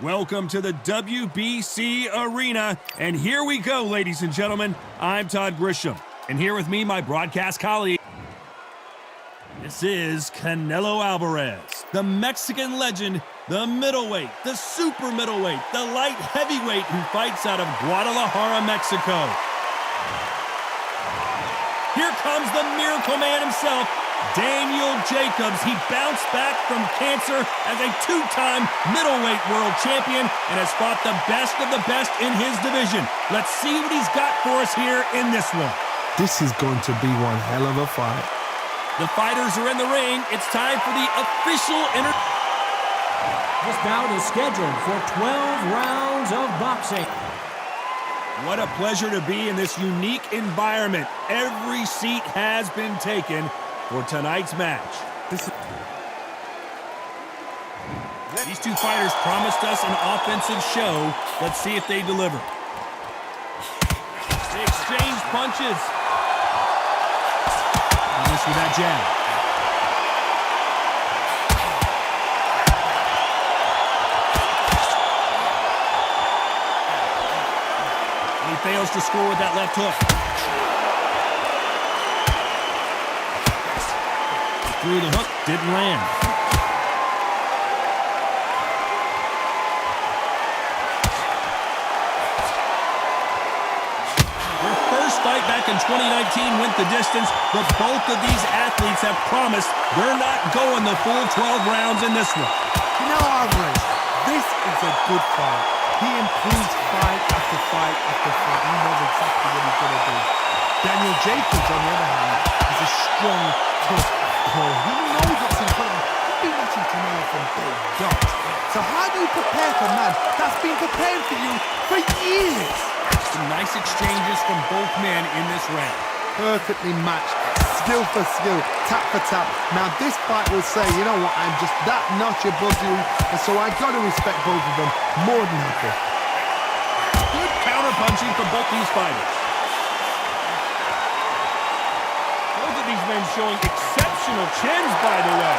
Welcome to the WBC Arena, and here we go, ladies and gentlemen. I'm Todd Grisham, and here with me, my broadcast colleague. This is Canelo Alvarez, the Mexican legend, the middleweight, the super middleweight, the light heavyweight who fights out of Guadalajara, Mexico. Here comes the Miracle Man himself, Daniel Jacobs. He bounced back from cancer as a two-time middleweight world champion and has fought the best of the best in his division. Let's see what he's got for us here in this one. This is going to be one hell of a fight. The fighters are in the ring. It's time for the official This bout is scheduled for 12 rounds of boxing. What a pleasure to be in this unique environment. Every seat has been taken for tonight's match. These two fighters promised us an offensive show. Let's see if they deliver. They exchange punches. And this with that jab. He fails to score with that left hook. Through the hook, didn't land. Their first fight back in 2019 went the distance, but both of these athletes have promised they're not going the full 12 rounds in this one. Canelo Alvarez, this is a good fight. He improves fight after fight after fight. He knows exactly what he's going to do. Daniel Jacobs, on the other hand, is a strong, tough pull. He knows what's in front of him. He's been watching Canelo from day dot. So how do you prepare for a man that's been preparing for you for years? Some nice exchanges from both men in this round. Perfectly matched, skill for skill, tap for tap. Now this fight will say, you know what, I'm just that notch above you, and so I got to respect both of them more than happy. Good counter punching from both these fighters. Both of these men showing exceptional chins, by the way.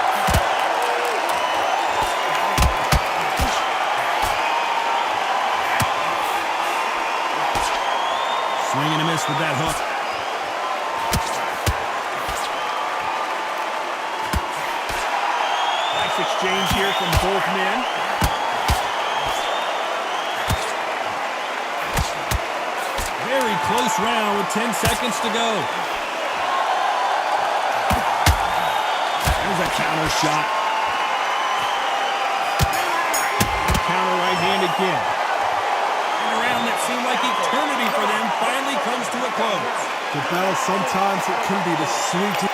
Swing and a miss with that hook. Nice exchange here from both men. Very close round with 10 seconds to go. There's a counter shot. Counter right hand again. And a round that seemed like eternity for them finally comes to a close. The bell, sometimes it can be the sweetest.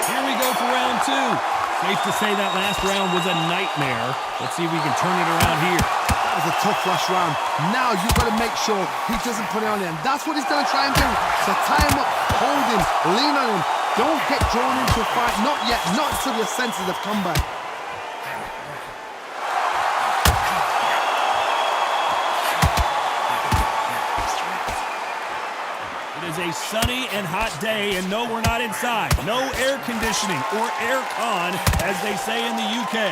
Here we go for round two. Safe to say that last round was a nightmare. Let's see if we can turn it around here. That was a tough last round. Now you've got to make sure he doesn't put it on him. That's what he's going to try and do. So tie him up, hold him, lean on him. Don't get drawn into a fight. Not yet. Not until your senses have come back. It is a sunny and hot day, and no, we're not inside. No air conditioning or air con, as they say in the UK.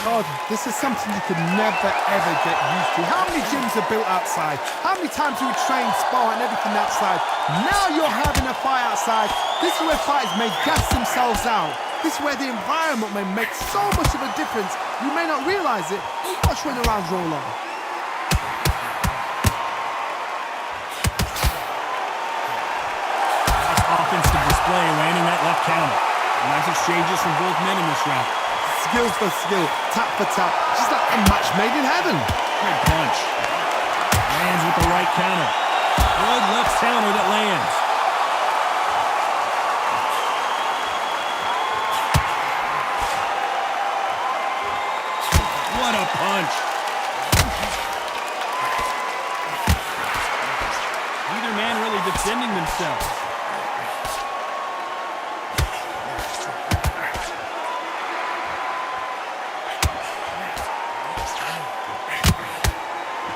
God, this is something you could never, ever get used to. How many gyms are built outside? How many times do we train, spar, and everything outside? Now you're having a fight outside. This is where fighters may gas themselves out. This is where the environment may make so much of a difference. You may not realize it, but watch when the rounds roll on. Offensive display, landing that left counter. Nice exchanges from both men in this round. Skill for skill, tap for tap, just like a match made in heaven. Good punch. Lands with the right counter. Good left counter that lands. What a punch. Neither man really defending themselves.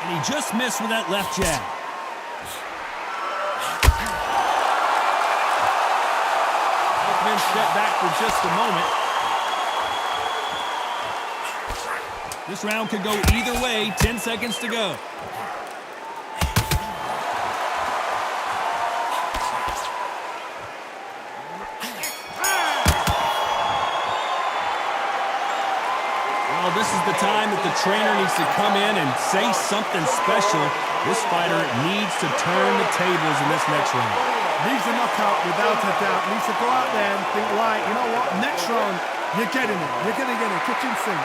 And he just missed with that left jab. Both men step back for just a moment. This round could go either way. 10 seconds to go. Well, this is the time that the trainer needs to come in and say something special. This fighter needs to turn the tables in this next round. Needs a knockout without a doubt. Needs to go out there and think, right, you know what? Next round, you're getting it. You're going to get it. Kitchen sink.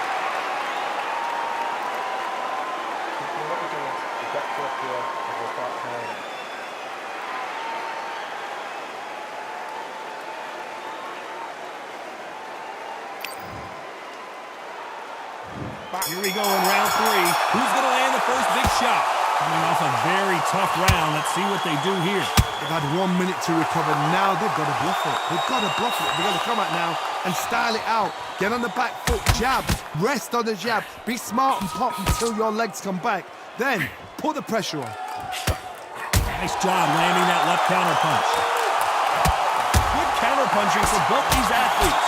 Here we go in round 3. Who's going to land the first big shot? Coming off a very tough round. Let's see what they do here. They've had 1 minute to recover. Now they've got to bluff it. They've got to bluff it. They've got to come out now and style it out. Get on the back foot, jab, rest on the jab. Be smart and pop until your legs come back. Then put the pressure on. Nice job landing that left counter punch. Good counter punching for both these athletes.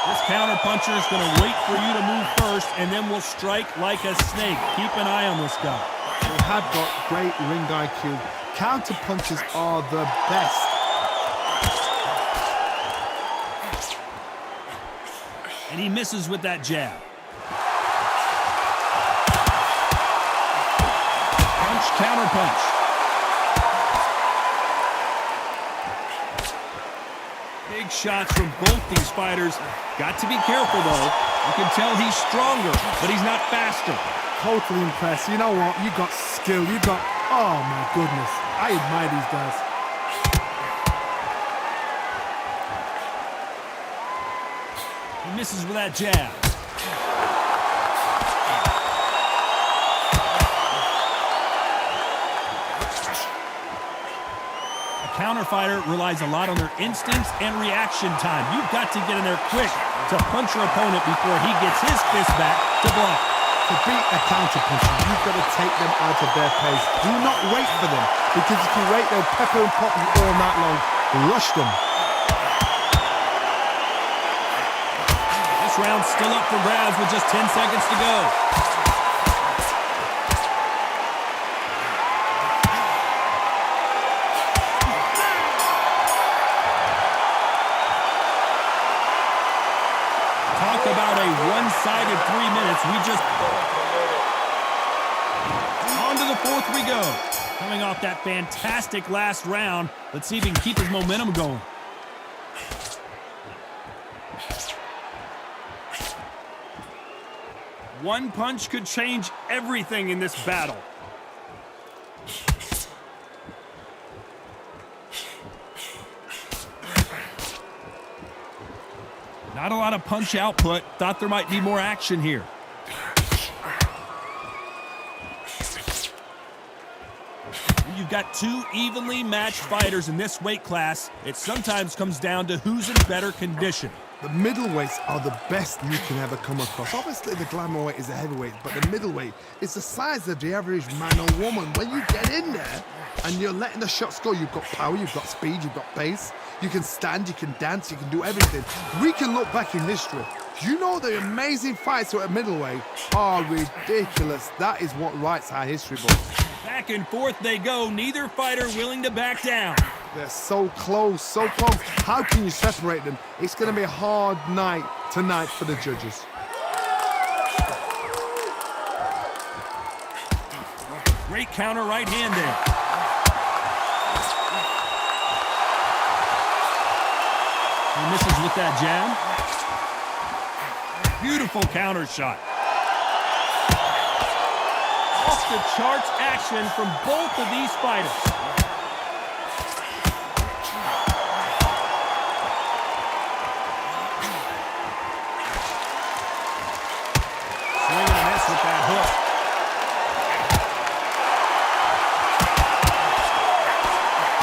This counter puncher is going to wait for you to move first, and then will strike like a snake. Keep an eye on this guy. They have got great ring IQ. Counter punches are the best. And he misses with that jab. Punch, counter punch. Big shots from both these fighters. Got to be careful, though. You can tell he's stronger, but he's not faster. Totally impressed. You know what? You got skill. You got... Oh, my goodness. I admire these guys. He misses with that jab. A counter fighter relies a lot on their instincts and reaction time. You've got to get in there quick to punch your opponent before he gets his fist back to block. To beat a counter puncher, you've got to take them out of their pace. Do not wait for them, because if you wait, they'll pepper and pop you all night long. Rush them. This round's still up for grabs with just 10 seconds to go. Talk about a one-sided 3 minutes. We just... On to the fourth we go. Coming off that fantastic last round. Let's see if he can keep his momentum going. One punch could change everything in this battle. Not a lot of punch output. Thought there might be more action here. You've got two evenly matched fighters in this weight class. It sometimes comes down to who's in better condition. The middleweights are the best you can ever come across. Obviously, the glamour weight is a heavyweight, but the middleweight is the size of the average man or woman. When you get in there and you're letting the shots go, you've got power, you've got speed, you've got pace. You can stand, you can dance, you can do everything. We can look back in history. You know the amazing fights at middleweight are ridiculous. That is what writes our history books. Back and forth they go. Neither fighter willing to back down. They're so close, so close. How can you separate them? It's going to be a hard night tonight for the judges. Great counter right hand there. He misses with that jab. Beautiful counter shot. Off the charts action from both of these fighters. Swing and a miss with that hook.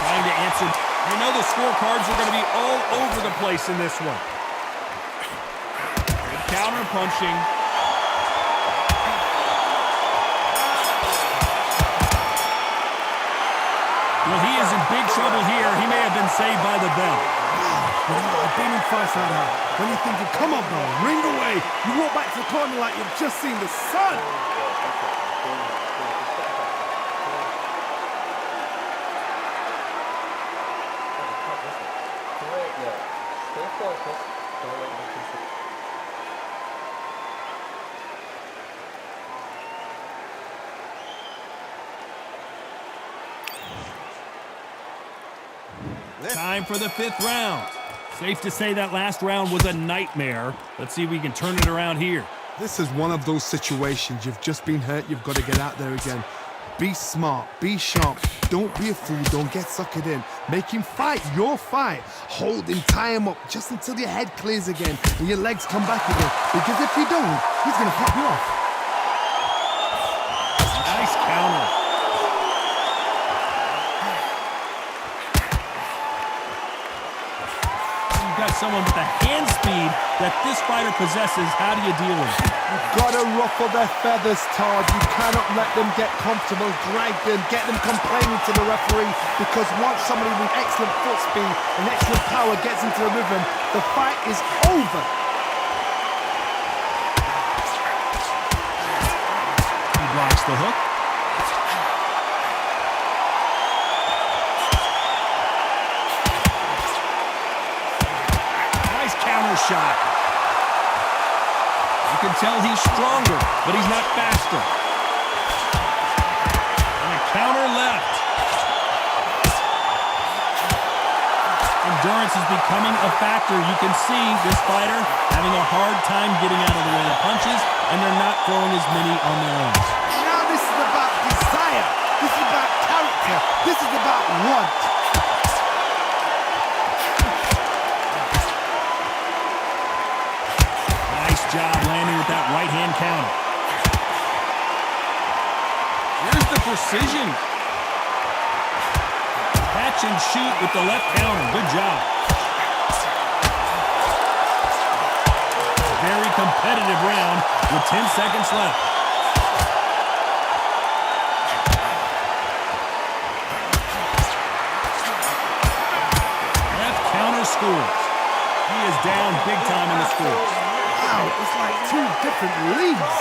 Trying to answer. You know the scorecards are going to be all over the place in this one. Good counter punching. Well, he is in big trouble here. He may have been saved by the bell. I've been in fights like that. When you're thinking, come on, bro, ring away. You walk back to the corner like you've just seen the sun. Time for the 5th round. Safe to say that last round was a nightmare. Let's see if we can turn it around here. This is one of those situations. You've just been hurt. You've got to get out there again. Be smart. Be sharp. Don't be a fool. Don't get suckered in. Make him fight your fight. Hold him. Tie him up just until your head clears again and your legs come back again. Because if you don't, he's going to pop you off. Nice counter. Got someone with the hand speed that this fighter possesses. How do you deal with it? You've got to ruffle their feathers, Todd. You cannot let them get comfortable, drag them, get them complaining to the referee, because once somebody with excellent foot speed and excellent power gets into the rhythm, the fight is over. He blocks the hook. Shot. You can tell he's stronger, but he's not faster. And a counter left. Endurance is becoming a factor. You can see this fighter having a hard time getting out of the way of punches, and they're not throwing as many on their own. Now this is about desire. This is about character. This is about want. Job landing with that right hand counter. Here's the precision. Catch and shoot with the left counter. Good job. Very competitive round with 10 seconds left. Left counter scores. He is down big time in the scores. Wow, it's like two different leagues.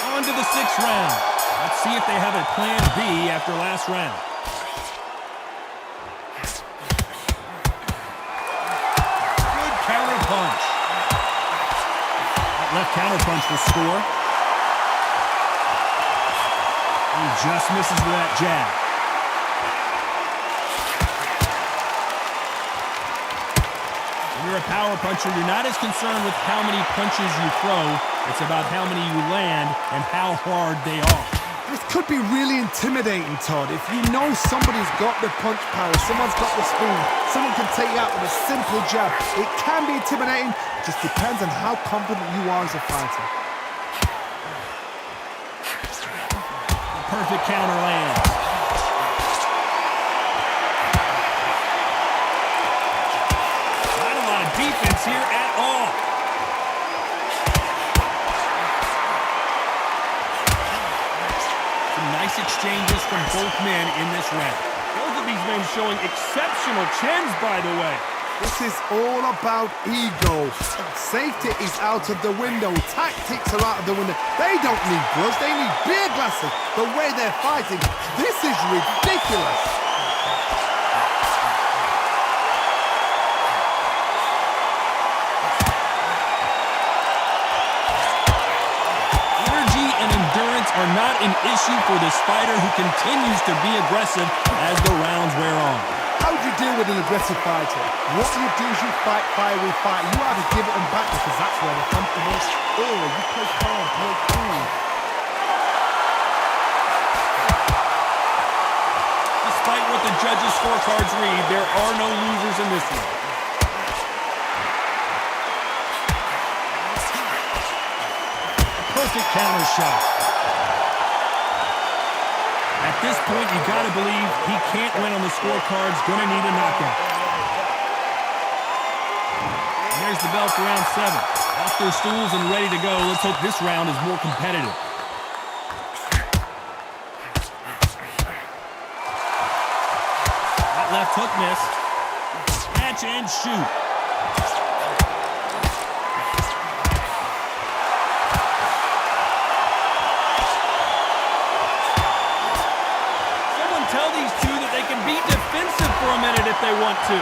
On to the 6th round. Let's see if they have a plan B after last round. Good counter punch. That left counter punch will score. He just misses with that jab. You're a power puncher. You're not as concerned with how many punches you throw. It's about how many you land and how hard they are. This could be really intimidating, Todd. If you know somebody's got the punch power, someone's got the speed, someone can take you out with a simple jab. It can be intimidating. It just depends on how confident you are as a fighter. The perfect counter lands. Defense here at all. Some nice exchanges from both men in this round. Both of these men showing exceptional chins, by the way. This is all about ego. Safety is out of the window. Tactics are out of the window. They don't need gloves. They need beer glasses. The way they're fighting, this is ridiculous. Are not an issue for this fighter who continues to be aggressive as the rounds wear on. How do you deal with an aggressive fighter? What you do is you fight fire with fire. You either give it them back because that's where they're comfortable, or you play calm, play cool. Despite what the judges' scorecards read, there are no losers in this one. Perfect counter shot. At this point, you got to believe he can't win on the scorecards. Going to need a knockout. And there's the bell for round 7. Off their stools and ready to go. Let's hope this round is more competitive. left hook missed. Catch and shoot. Someone tell these two that they can be defensive for a minute if they want to.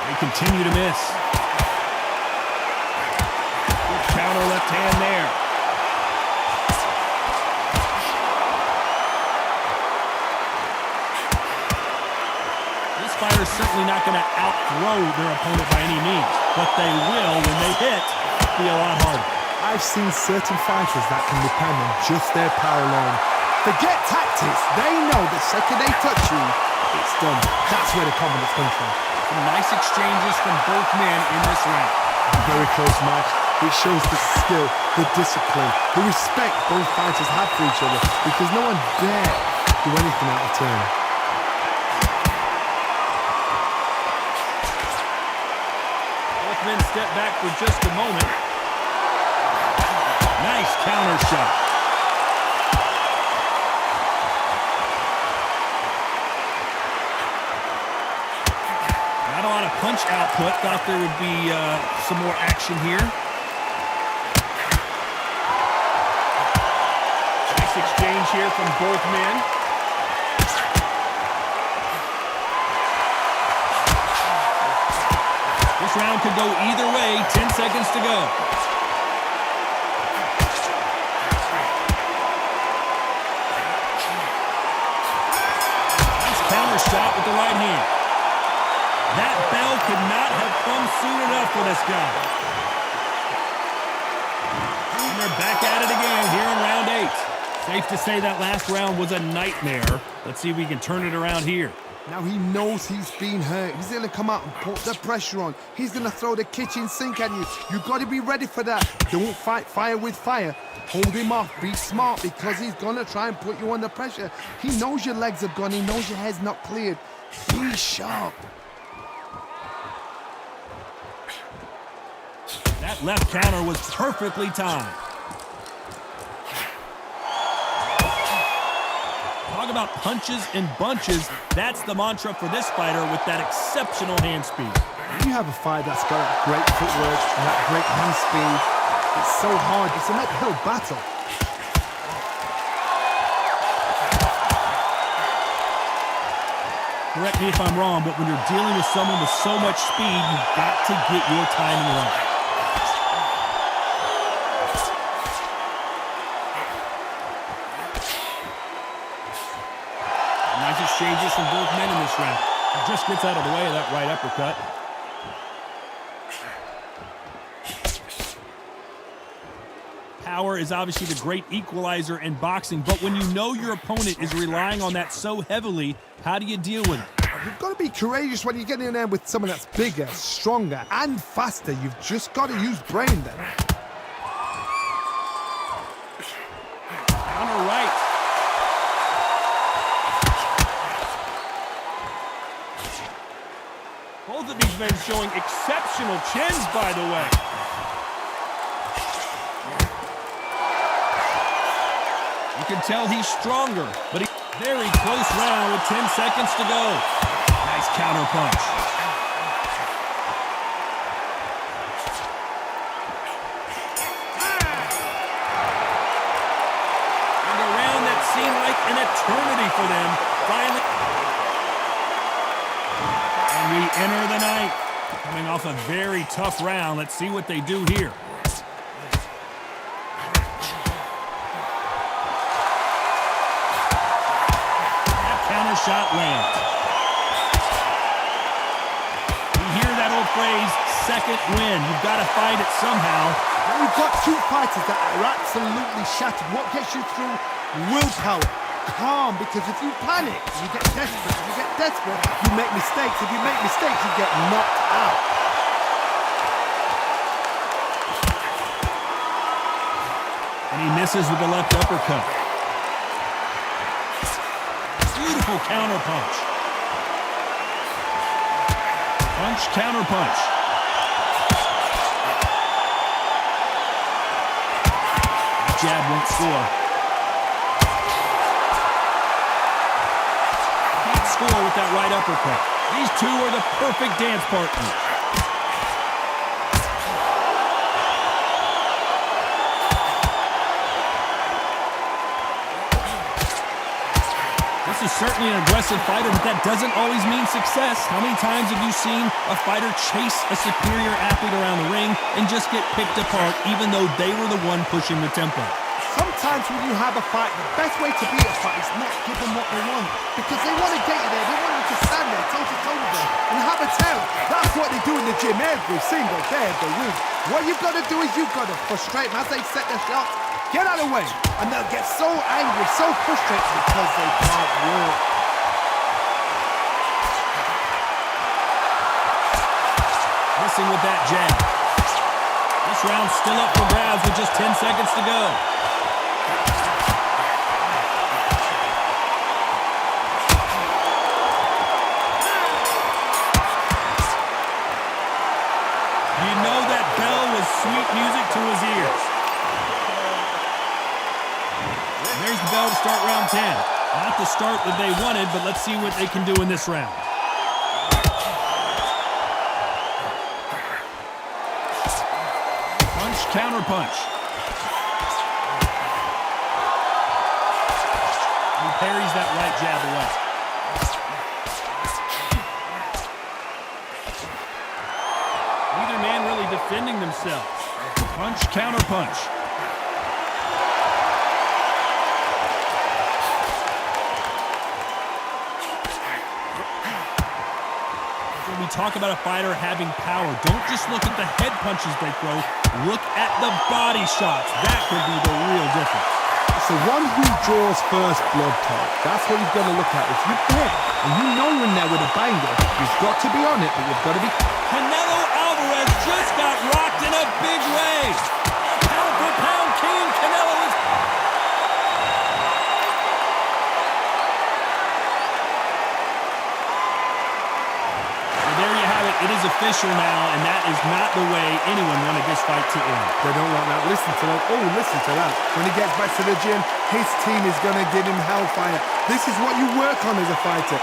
They continue to miss. Good counter left hand there. This fighter's certainly not going to outthrow their opponent by any means, but they will, when they hit, be a lot harder. I've seen certain fighters that can depend on just their power alone. Forget tactics. They know the second they touch you, it's done. That's where the confidence comes from. Some nice exchanges from both men in this round. A very close match. It shows the skill, the discipline, the respect both fighters have for each other, because no one dare do anything out of turn. Both men step back for just a moment. Nice counter shot. Not a lot of punch output. Thought there would be some more action here. Nice exchange here from both men. This round could go either way. 10 seconds to go. Nice counter shot with the right hand. That bell could not have come soon enough for this guy. And they're back at it again here in round 8. Safe to say that last round was a nightmare. Let's see if we can turn it around here. Now he knows he's been hurt. He's going to come out and put the pressure on. He's going to throw the kitchen sink at you. You've got to be ready for that. Don't fight fire with fire. Hold him off. Be smart, because he's going to try and put you under pressure. He knows your legs are gone. He knows your head's not cleared. Be sharp. That left counter was perfectly timed. Talk about punches and bunches. That's the mantra for this fighter with that exceptional hand speed. When you have a fight that's got that great footwork and that great hand speed, it's so hard. It's an uphill battle. Correct me if I'm wrong, but when you're dealing with someone with so much speed, you've got to get your timing right. Nice exchanges from both men in this round. He just gets out of the way of that right uppercut. Power is obviously the great equalizer in boxing, but when you know your opponent is relying on that so heavily, how do you deal with it? You've got to be courageous when you get in there with someone that's bigger, stronger, and faster. You've just got to use brain then. Counter right. Both of these men showing exceptional chins, by the way. You can tell he's stronger, but he's very close round with 10 seconds to go. Nice counter punch. And a round that seemed like an eternity for them finally. And we enter the ninth. Coming off a very tough round. Let's see what they do here. Shot lands. You hear that old phrase, second win. You've got to find it somehow. When you've got two fighters that are absolutely shattered, what gets you through? Willpower. Calm, because if you panic, you get desperate. If you get desperate, you make mistakes. If you make mistakes, you get knocked out. And he misses with the left uppercut. Beautiful counter punch. Punch, counter punch. That jab won't score. score with that right uppercut. These two are the perfect dance partners. This is certainly an aggressive fighter, but that doesn't always mean success. How many times have you seen a fighter chase a superior athlete around the ring and just get picked apart even though they were the one pushing the tempo? Sometimes when you have a fight, the best way to beat a fight is not give them what they want. Because they want to get you there, they want you to stand there, toe-to-toe with them, and have a tell. That's what they do in the gym every single day of the week. What you've got to do is you've got to frustrate them as they set their shots. Get out of the way, and they'll get so angry, so frustrated because they can't work. Missing with that jab. This round's still up for grabs with just 10 seconds to go. You know that bell was sweet music to his ears. There's the bell to start round 10. Not the start that they wanted, but let's see what they can do in this round. Punch, counter punch. He parries that right jab away. Neither man really defending themselves. Punch, counter punch. When we talk about a fighter having power, don't just look at the head punches they throw. Look at the body shots. That could be the real difference. It's the one who draws first blood, Todd. That's what you've got to look at. If you're dead and you know you're in there with a banger, you've got to be on it, but you've got to be... Canelo Alvarez just got rocked in a big way. Pound for pound king, Canelo is... There you have it. It is official now, and that is not the way anyone wanted this fight to end. They don't want that. Listen to that. Oh, listen to that. When he gets back to the gym, his team is going to give him hellfire. This is what you work on as a fighter.